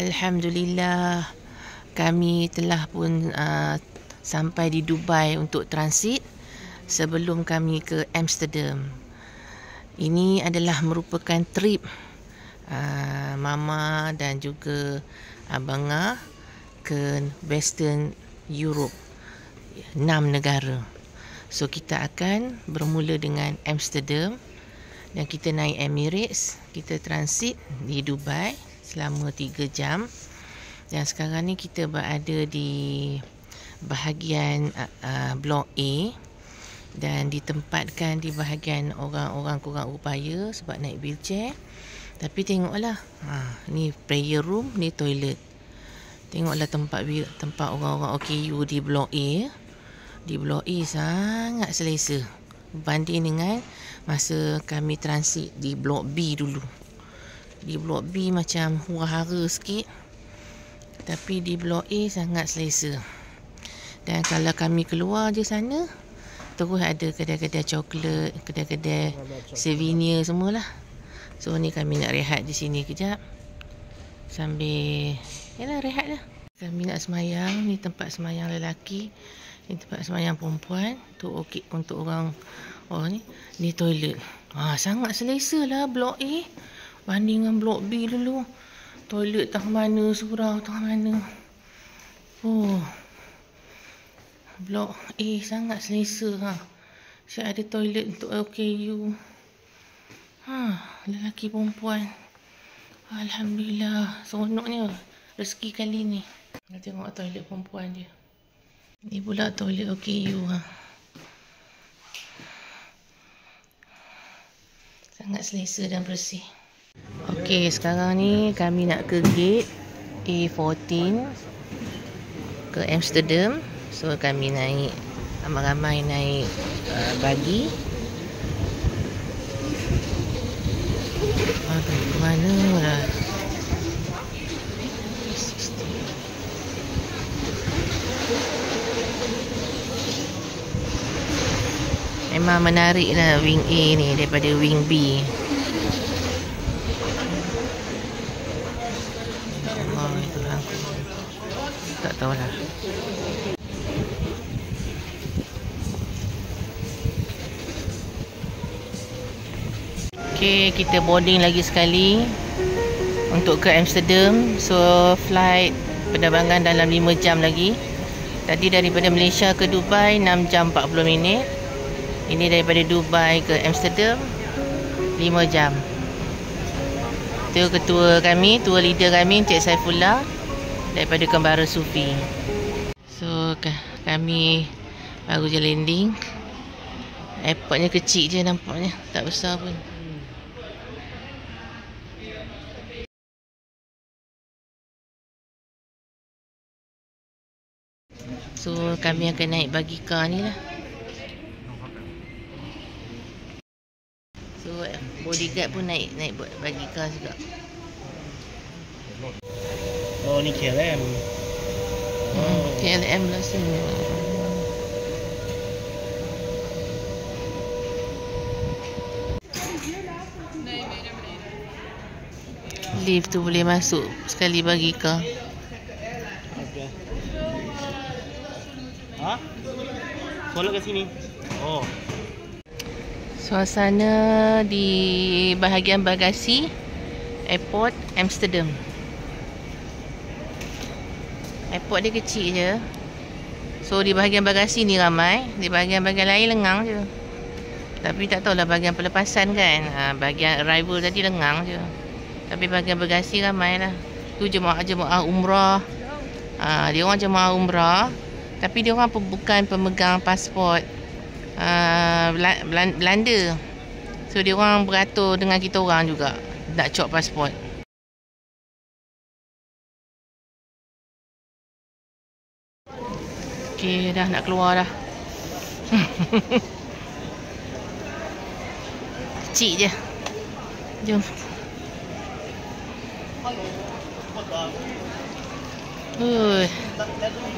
Alhamdulillah, kami telah pun sampai di Dubai untuk transit sebelum kami ke Amsterdam. Ini adalah merupakan trip Mama dan juga Abangah ke Western Europe, 6 negara. So kita akan bermula dengan Amsterdam dan kita naik Emirates. Kita transit di Dubai selama 3 jam. Dan sekarang ni kita berada di bahagian Blok A dan ditempatkan di bahagian orang-orang kurang upaya sebab naik wheelchair. Tapi tengoklah, ni prayer room, ni toilet. Tengoklah tempat orang-orang OKU di Blok A. Di Blok A sangat selesa berbanding dengan masa kami transit di Blok B dulu. Di Blok B macam hura-hara sikit, tapi di Blok A sangat selesa. Dan kalau kami keluar je sana, terus ada kedai-kedai coklat, kedai-kedai souvenir semualah. So ni kami nak rehat di sini kejap sambil rehat lah. Kami nak semayang. Ni tempat semayang lelaki, ni tempat semayang perempuan. Untuk orang ni. Ni toilet. Sangat selesa lah Blok A banding dengan Blok B dulu. Toilet tengah mana, surau tengah mana. Blok A sangat selesa. Siap ada toilet untuk OKU. Lelaki perempuan. Alhamdulillah, seronoknya rezeki kali ni. Kita tengok toilet perempuan dia. Ni pula toilet OKU. Sangat selesa dan bersih. Okey, sekarang ni kami nak ke gate A14 ke Amsterdam. So kami naik, ramai-ramai naik bagi. Aduh, mana lah. Memang menarik lah wing A ni daripada wing B. Allah, Tuhan aku. Tak tahulah. Okay, kita boarding lagi sekali untuk ke Amsterdam. So flight penerbangan dalam 5 jam lagi. Tadi daripada Malaysia ke Dubai 6 jam 40 minit. Ini daripada Dubai ke Amsterdam 5 jam. Itu ketua kami, tua leader kami, Encik Saifullah daripada Kembara Sufi. So kami baru je landing. Airportnya kecil je nampaknya, tak besar pun. So kami akan naik bagi car ni lah. So bodyguard pun naik bagi car juga. Oh, ni KLM. KLM lah sini. Lift tu boleh masuk sekali bagi car. Solat kat sini. Suasana di bahagian bagasi airport Amsterdam. Airport dia kecil je. So di bahagian bagasi ni ramai, di bahagian-bahagian lain lengang je. Tapi tak tahulah bahagian pelepasan kan. Bahagian arrival tadi lengang je. Tapi bahagian bagasi ramai lah. Tu jemaah umrah. Dia orang jemaah umrah, tapi dia orang bukan pemegang pasport Belanda. So dia orang beratur dengan kita orang juga nak cop pasport. Okey, dah nak keluar dah. Kecil je. Jom.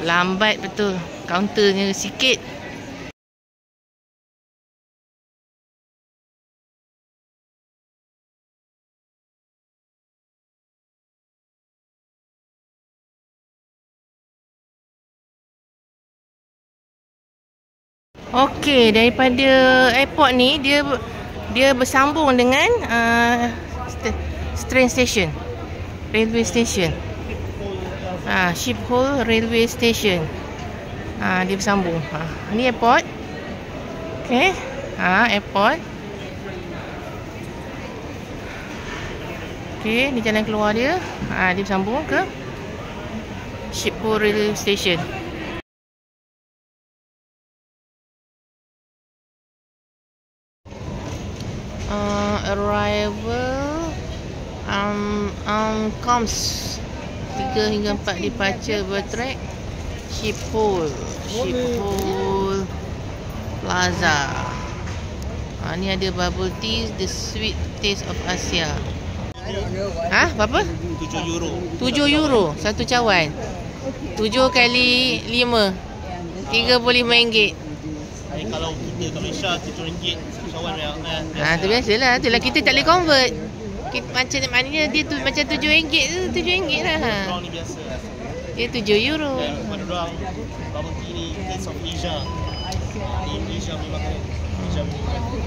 Lambat betul. Kaunternya sikit. Okey, daripada airport ni dia bersambung dengan train station, railway station. Schiphol railway station. Dia bersambung. Ni airport. Okey. Airport. Okey, ni jalan keluar dia. Dia bersambung ke Schiphol railway station. Arrival comes 3 hingga 4 departure bertrack Schiphol Plaza. Ni ada bubble tea, the sweet taste of Asia. Berapa? 7 euro. 7 euro satu cawan. 7 kali 5 RM35. Kalau kita kat Malaysia RM7 satu cawan Tu biasalah. Itulah kita tak boleh convert. Macam maknanya dia tu macam RM7 tu RM7 lah. Orang ni biasa. Dia 7 euro. Pada orang bubble tea ni taste of Asia. Ni Asia memang Asia memang